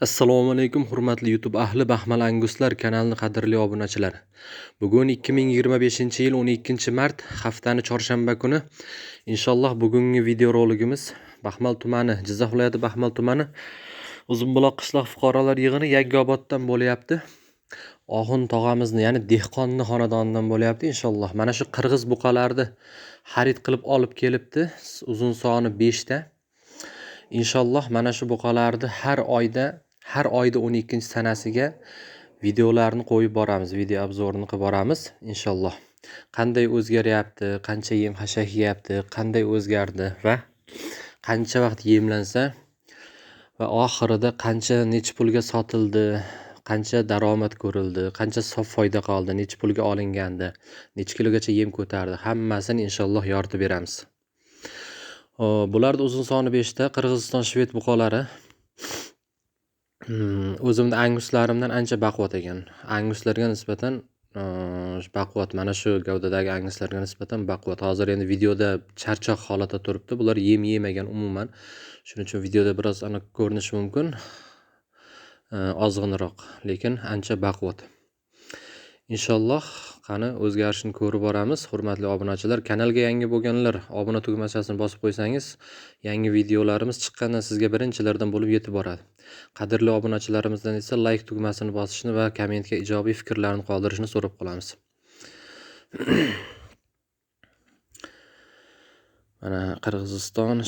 Assalomu alaykum hurmatli YouTube ahli Baxmal Anguslar kanalini qadrli obunachilar. Bugun 2025-yil 12-mart haftani chorshanba kuni. Inshaalloh bugungi video roligimiz Baxmal tumani, Jizzax viloyati Baxmal tumani Uzunbuloq qishloq fuqarolar yig'ini Yakkoboddan bo'lyapti. Oxun tog'amizni, ya'ni dehqonni xonadonidan bo'lyapti inshaalloh. Mana shu qirg'iz buqalarni xarid qilib olib kelibdi. Uzun soni 5 ta. Inshaalloh mana shu buqalarni har oyda 12-sanasiga videolarni qo'yib boramiz, video obzorini qilib boramiz inshaalloh. Qanday o'zgaryapti, qancha yem xashak yeyapti, qanday o'zgardi va qancha vaqt yemlansa va oxirida necha pulga sotildi, qancha daromad ko'rildi, qancha sof foyda qoldi, necha pulga olingandi, necha kilogacha yem ko'tardi, hammasini inshaalloh yoritib beramiz. Bularda uzun soni 5 ta Qirg'iziston shved buqalari. O'zimni anguslarimdan ancha baquvvat ekan. Anguslarga nisbatan baquvvat, mana shu gavdadagi anguslarga nisbatan baquvvat. Hozir endi videoda charchoq holatda turibdi. Bular yem yemagan umuman. Shuning uchun videoda biroz aniq ko'rinishi mumkin. Ozg'inroq, lekin ancha baquvvat. Inshaalloh qani o'zgarishini ko'rib boramiz. Hurmatli obunachilar, kanalga yangi bo'lganlar obuna tugmachasini bosib qo'ysangiz, yangi videolarimiz chiqqandan sizga birinchilardan bo'lib yetib boradi. Qadrli obunachilarimizdan esa like tugmasini bosishni va kommentga ijobiy fikrlarni qoldirishni so'rab qolamiz. Mana Qirg'iziston